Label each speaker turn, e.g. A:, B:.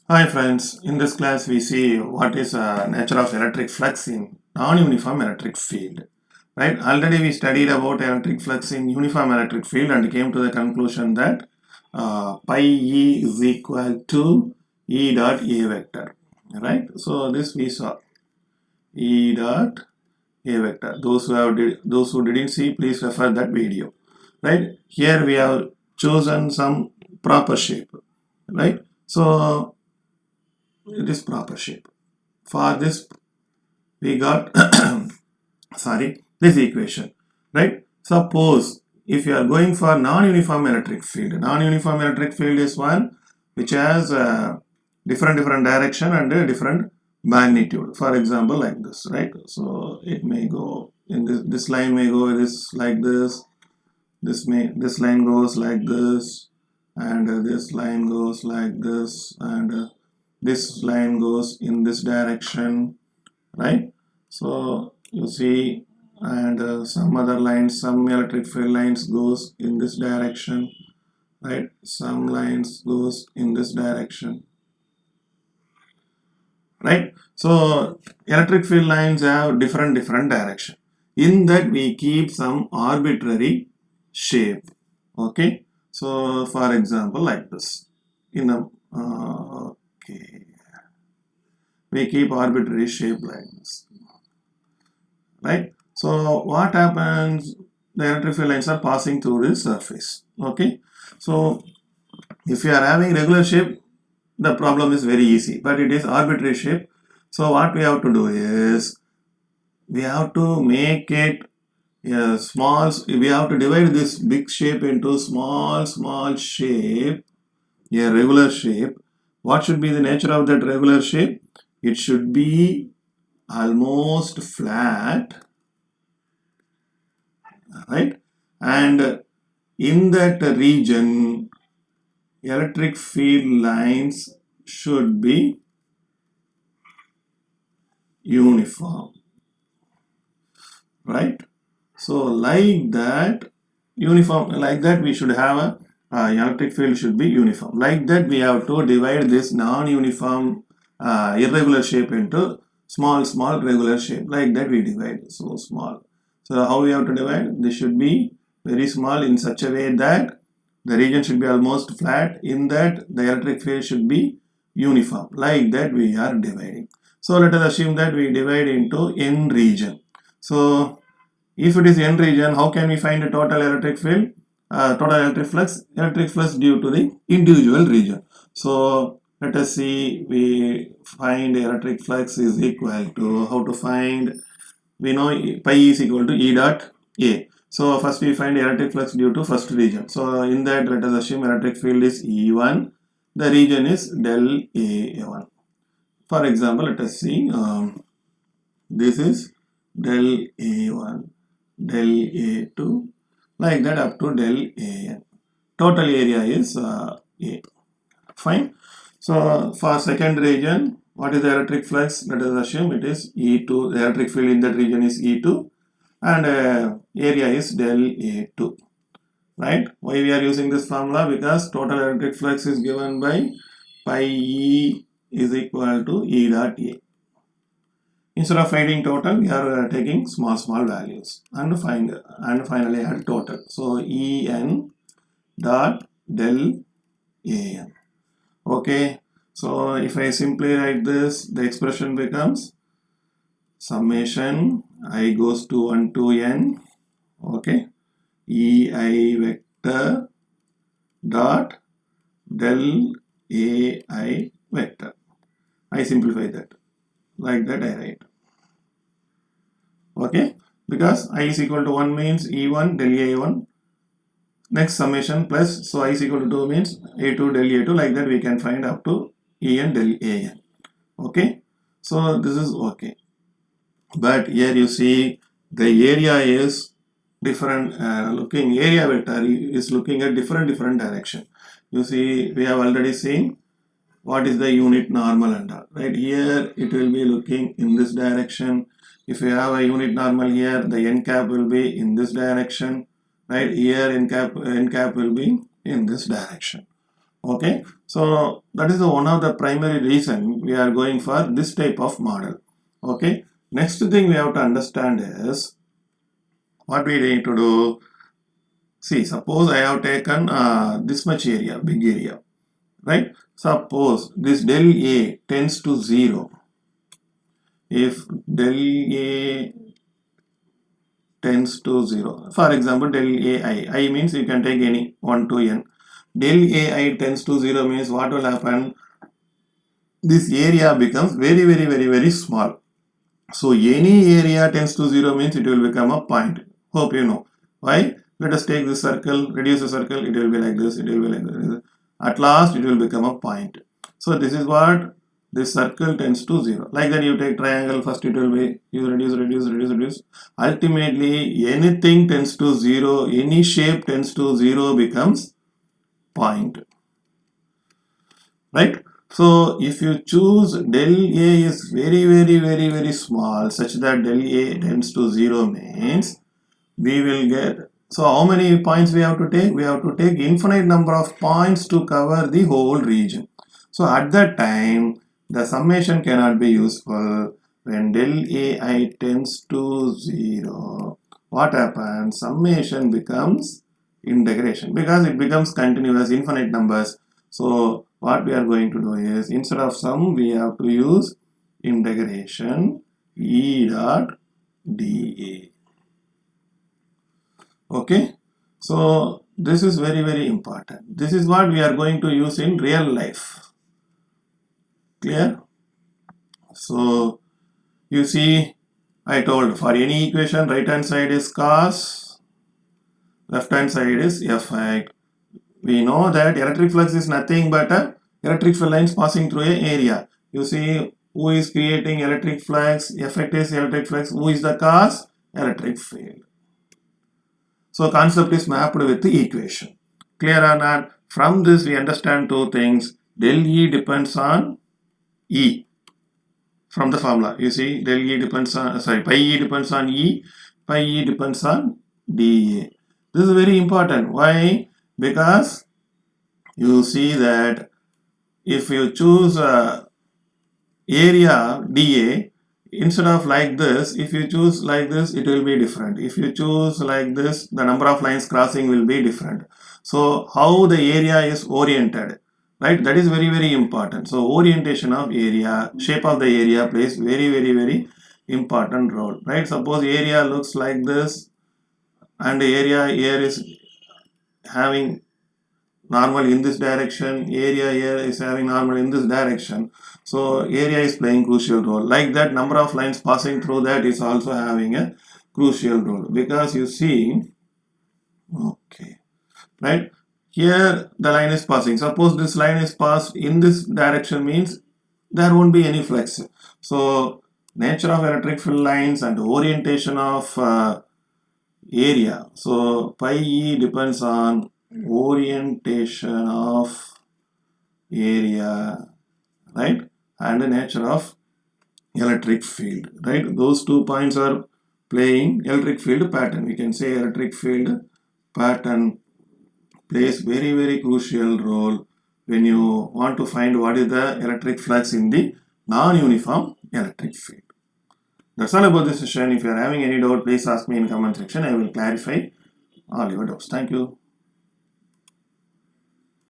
A: Hi friends, in this class we see what is nature of electric flux in non-uniform electric field. Right? Already we studied about electric flux in uniform electric field and came to the conclusion that pi E is equal to E dot A vector. Right? So this we saw E dot A vector. Those who didn't see, please refer that video. Right? Here we have chosen some proper shape. Right? So it is proper shape. For this we got this equation, right? Suppose if you are going for non-uniform electric field is one which has different direction and a different magnitude. For example, like this, right? So it may go in this line may go this like this line goes like this, and this line goes like this, and this line goes in this direction, right? So you see, and some other lines, some electric field lines goes in this direction, right? Some lines goes in this direction, right? So electric field lines have different direction. In that we keep some arbitrary shape. Okay, so for example, like this, in a okay, we keep arbitrary shape like this, right? So what happens? The electric field lines are passing through this surface. Okay, so if you are having regular shape, the problem is very easy, but it is arbitrary shape. So what we have to do is we have to make it a small. We have to divide this big shape into small shape, a regular shape. What should be the nature of that regular shape? It should be almost flat, right? And in that region, electric field lines should be uniform, right? So like that, we should have a electric field should be uniform. Like that, we have to divide this non-uniform irregular shape into small regular shape. Like that we divide, so small. So how we have to divide? This should be very small in such a way that the region should be almost flat. In that, the electric field should be uniform. Like that we are dividing. So let us assume that we divide into n region. So if it is n region, how can we find the total electric field? Total electric flux? Electric flux due to the individual region. So let us see, we find electric flux is equal to, how to find? We know pi is equal to E dot A. So first we find electric flux due to first region. So in that, let us assume electric field is E1. The region is del A1. For example, let us see, this is del A1, del A2, like that up to del AN. Total area is A. Fine. So for second region, what is the electric flux? Let us assume it is E2. The electric field in that region is E2, and area is del A2. Right? Why we are using this formula? Because total electric flux is given by pi E is equal to E dot A. Instead of finding total, we are taking small values and finally add total. So En dot del An. Okay. So if I simply write this, the expression becomes summation I goes to 1 to n. Okay. Ei vector dot del Ai vector. I simplify that. Like that I write. Okay, because I is equal to 1 means E1 del A1, next summation plus, so I is equal to 2 means A2 del A2, like that we can find up to En del An. Okay, so this is okay, but here you see the area is different, looking area vector is looking at different direction. You see, we have already seen what is the unit normal and all, right? Here it will be looking in this direction. If you have a unit normal here, the n cap will be in this direction, right? Here n cap will be in this direction. Okay, so that is one of the primary reason we are going for this type of model. Okay, next thing we have to understand is what we need to do. See, suppose I have taken this much area, big area, right? Suppose this del A tends to 0. If del A tends to 0, for example, del AI, I means you can take any 1 to n. Del AI tends to 0 means what will happen? This area becomes very small. So any area tends to 0 means it will become a point. Hope you know. Why? Let us take this circle, reduce the circle, it will be like this, it will be like this. At last it will become a point. So this is what this circle tends to 0. Like that you take triangle, first it will be, you reduce. Ultimately anything tends to 0, any shape tends to 0 becomes point. Right? So if you choose del A is very small such that del A tends to 0 means we will get, so how many points we have to take? We have to take infinite number of points to cover the whole region. So at that time the summation cannot be useful. When del AI tends to 0, what happens? Summation becomes integration because it becomes continuous infinite numbers. So what we are going to do is, instead of sum we have to use integration E dot dA. Okay, so this is very important. This is what we are going to use in real life. Clear? So you see, I told for any equation right hand side is cos, left hand side is effect. We know that electric flux is nothing but a electric field lines passing through an area. You see who is creating electric flux, effect is electric flux, who is the cause? Electric field. So concept is mapped with the equation. Clear or not? From this we understand two things. Del E depends on E. From the formula, you see del E depends on, pi E depends on E, pi E depends on dA. This is very important. Why? Because you see that if you choose area dA, instead of like this, if you choose like this, it will be different. If you choose like this, the number of lines crossing will be different. So how the area is oriented, right? That is very important. So orientation of area, shape of the area plays very important role, right? Suppose area looks like this and the area here is having normal in this direction, area here is having normal in this direction. So area is playing crucial role. Like that, number of lines passing through that is also having a crucial role, because you see, okay, right, here the line is passing. Suppose this line is passed in this direction means there won't be any flux. So nature of electric field lines and orientation of area. So pi E depends on orientation of area, right, and the nature of electric field, right? Those 2 points are playing electric field pattern. We can say electric field pattern plays very crucial role when you want to find what is the electric flux in the non-uniform electric field. That's all about this session. If you are having any doubt, please ask me in comment section. I will clarify all your doubts. Thank you.